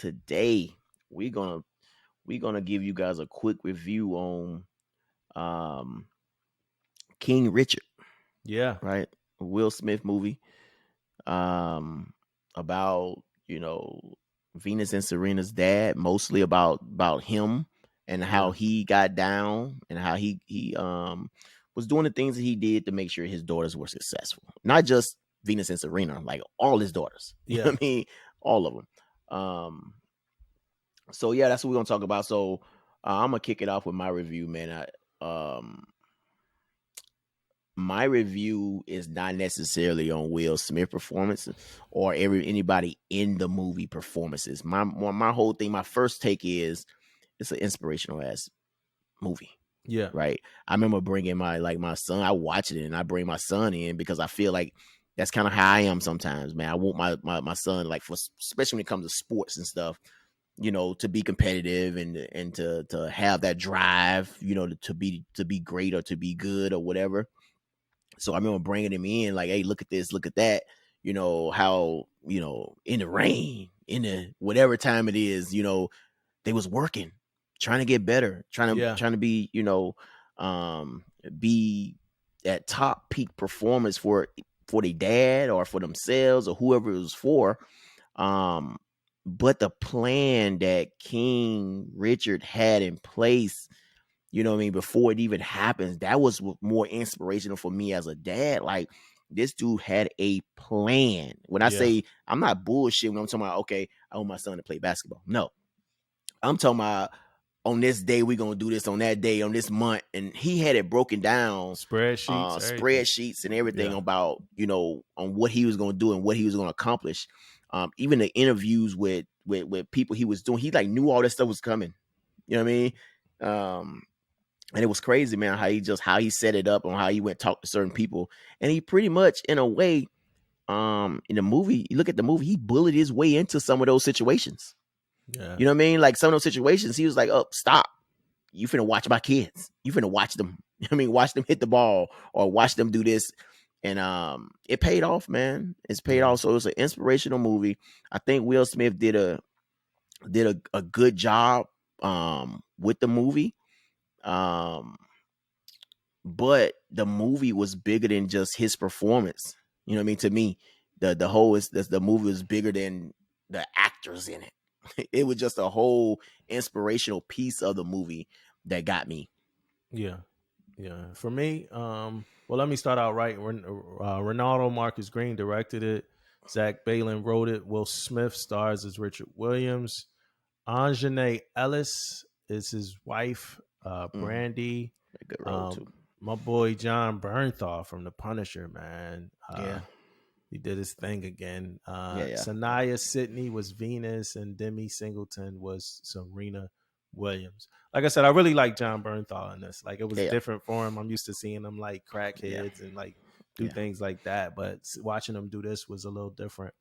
today we're gonna we're gonna give you guys a quick review on um King Richard, Yeah. right? Will Smith movie um about, Venus and Serena's dad, mostly about him and how Yeah. he got down and how he was doing the things that he did to make sure his daughters were successful. Not just Venus and Serena, like all his daughters. You know Yeah. what I mean? All of them. So yeah, that's what we're gonna talk about. So I'm gonna kick it off with my review, man. My review is not necessarily on Will Smith performances or anybody in the movie performances. My whole thing, my first take is it's an inspirational ass movie, Yeah. right? I remember bringing my son. I watched it and I bring my son in because I feel like that's kind of how I am sometimes, man. I want my son, like, for especially when it comes to sports and stuff, to be competitive and to have that drive, to be great or to be good or whatever. So I remember bringing him in, like, hey, look at this, look at that. How, in the rain, in the whatever time it is, they was working, trying to get better, trying to Yeah. trying to be, um, be at top peak performance for their dad or for themselves or whoever it was for. Um, but the plan that King Richard had in place, what I mean, before it even happens, that was more inspirational for me as a dad. Like, this dude had a plan. When I Yeah. say, I'm not bullshit when I'm talking about, okay, I want my son to play basketball. No, I'm talking about on this day we're gonna do this, on that day, on this month, and he had it broken down, Spreadsheets, everything. spreadsheets and everything Yeah. about, on what he was gonna do and what he was gonna accomplish. Even the interviews with people he was doing, he like knew all that stuff was coming. You know what I mean? And it was crazy, man, how he set it up, on how he went talk to certain people, and he pretty much, in a way, in the movie, you look at the movie, he bullied his way into some of those situations. Yeah. You know what I mean? Like, some of those situations, he was like, "Oh, stop! You finna watch my kids. You finna watch them. I mean, watch them hit the ball or watch them do this." And it paid off, man. It's paid Yeah. off. So it's an inspirational movie. I think Will Smith did a good job with the movie. Um, but the movie was bigger than just his performance. You know what I mean? To me, the movie was bigger than the actors in it. It was just a whole inspirational piece of the movie that got me. Yeah. Yeah. For me, well, let me start out right. Ronaldo Marcus Green directed it. Zach Balin wrote it. Will Smith stars as Richard Williams. Anjanae Ellis is his wife. Mm, Brandy. a good role too. Um, my boy John Bernthal from The Punisher, man. Yeah, He did his thing again. yeah, yeah, Sanaya Sidney was Venus, and Demi Singleton was Serena Williams. Like I said, I really like John Bernthal in this. Like, it was yeah, different for him. I'm used to seeing him like yeah, crackheads and like do yeah, things like that, but watching him do this was a little different.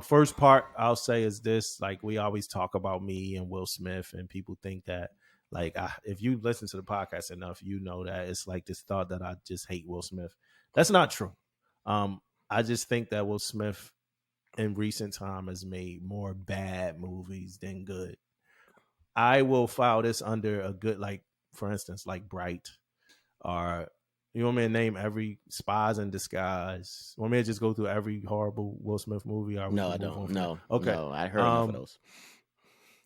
First part I'll say is this: like, we always talk about me and Will Smith, and people think that, like, if you listen to the podcast enough, you know that it's like this thought that I just hate Will Smith. That's not true. Um, I just think that Will Smith in recent time has made more bad movies than good. I will file this under a good, like, for instance, like Bright, or you want me to name every Spies in Disguise? Want me to just go through every horrible Will Smith movie, or we No, I can move don't. on from that? No, Okay. no, I heard enough of Um, those.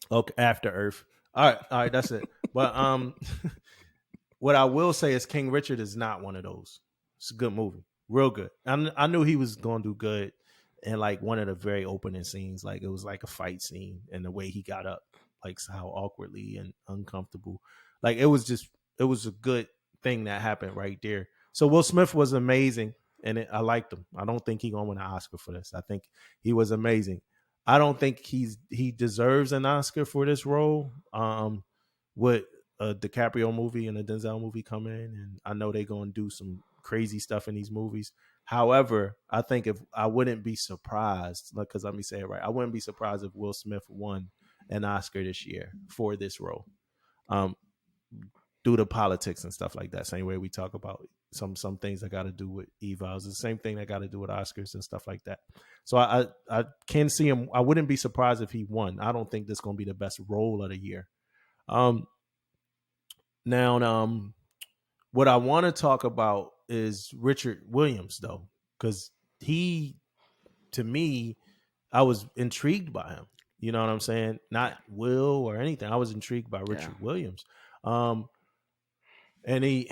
okay, After Earth. All right, that's it. But what I will say is King Richard is not one of those. It's a good movie, real good. I knew he was going to do good, and like one of the very opening scenes, like it was like a fight scene, and the way he got up, like how awkwardly and uncomfortable, like it was a good thing that happened right there. So Will Smith was amazing, and I liked him. I don't think he gonna win an Oscar for this. I think he was amazing. I don't think he deserves an Oscar for this role. With a DiCaprio movie and a Denzel movie come in, and I know they're going to do some crazy stuff in these movies. However, I think if I wouldn't be surprised, because let me say it right, I wouldn't be surprised if Will Smith won an Oscar this year for this role, um, due to politics and stuff like that. Same way we talk about some things that got to do with evals. The same thing that got to do with Oscars and stuff like that. So I can see him. I wouldn't be surprised if he won. I don't think this is going to be the best role of the year. Um, now, what I want to talk about is Richard Williams, though, because he, to me, I was intrigued by him. You know what I'm saying? Not Yeah. Will or anything. I was intrigued by Yeah. Richard Williams. And he,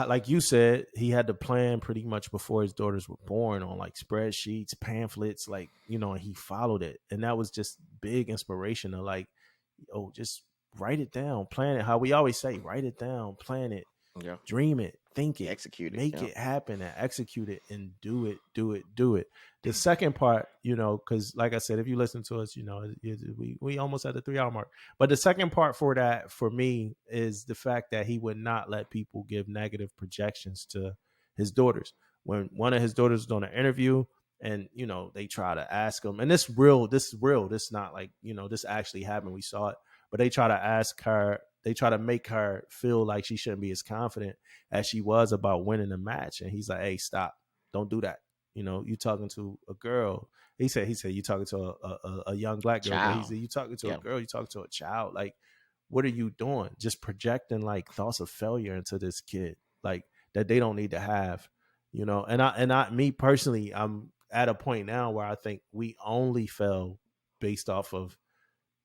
like you said, he had the plan pretty much before his daughters were born on like spreadsheets, pamphlets, like, you know, and he followed it. And that was just big inspiration to like, oh, just write it down, plan it. How we always say, write it down, plan it, Yeah. dream it, think it, Execute it. make Yeah. it happen, and execute it, and do it, do it, do it. The second part, you know, because like I said, if you listen to us, you know, we almost at the 3 hour mark. But the second part for that, for me, is the fact that he would not let people give negative projections to his daughters. When one of his daughters was doing an interview, and you know they try to ask him, and this is real, this not like, you know, this actually happened, we saw it, but they try to ask her, they try to make her feel like she shouldn't be as confident as she was about winning the match. And he's like, hey, stop, don't do that. You know, you talking to a girl. He said you talking to a young black girl, but he Child. said you talking to a Yeah. girl, you talking to a child. Like, what are you doing? Just projecting like thoughts of failure into this kid, like that they don't need to have, you know. And me personally, I'm at a point now where I think we only fail based off of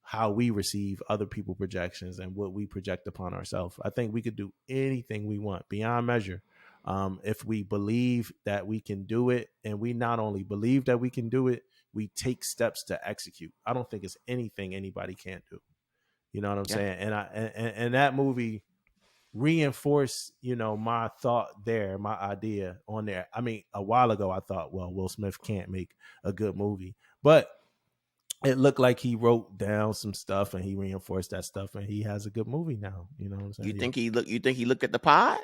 how we receive other people projections and what we project upon ourselves. I think we could do anything we want beyond measure. If we believe that we can do it, and we not only believe that we can do it, we take steps to execute. I don't think it's anything anybody can't do. You know what I'm Yeah. saying? And that movie reinforced, you know, my thought there, my idea on there. I mean, a while ago I thought, well, Will Smith can't make a good movie, but it looked like he wrote down some stuff and he reinforced that stuff, and he has a good movie now. You know what I'm You saying? Yeah. think he look? You think he looked at the pod?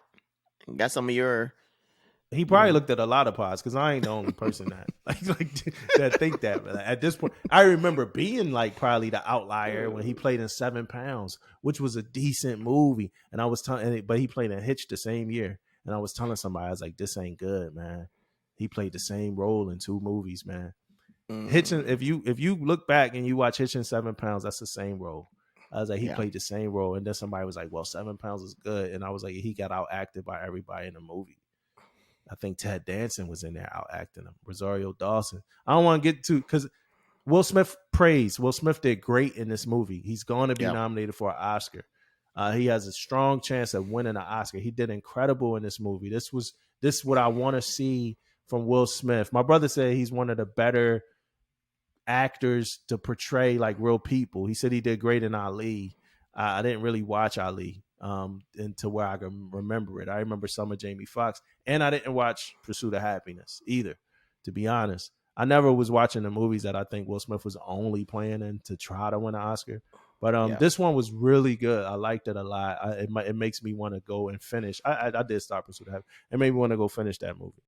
Got some of your, He you probably know. looked at a lot of pods, because I ain't the only person that that think that. But at this point, I remember being like probably the outlier when he played in 7 Pounds, which was a decent movie. And I was telling, but he played in Hitch the same year, and I was telling somebody, I was like, this ain't good, man. He played the same role in 2 movies, man. Hitchin, Mm, if you look back and you watch Hitchin 7 Pounds, that's the same role. I was like, he yeah. played the same role, and then somebody was like, well, 7 Pounds is good, and I was like, he got out acted by everybody in the movie. I think Ted Danson was in there out acting him. Rosario Dawson. I don't want to get too, because Will Smith praised. Will Smith did great in this movie. He's going to be Yeah. nominated for an Oscar. He has a strong chance of winning an Oscar. He did incredible in this movie. This is what I want to see from Will Smith. My brother said he's one of the better actors to portray like real people. He said he did great in Ali. I didn't really watch Ali into where I can remember it. I remember some of Jamie Foxx, and I didn't watch Pursuit of Happiness either, to be honest. I never was watching the movies that I think Will Smith was only playing in to try to win an Oscar. But Yeah. this one was really good. I liked it a lot. It makes me want to go and finish. I did start Pursuit of Happiness. It made me want to go finish that movie.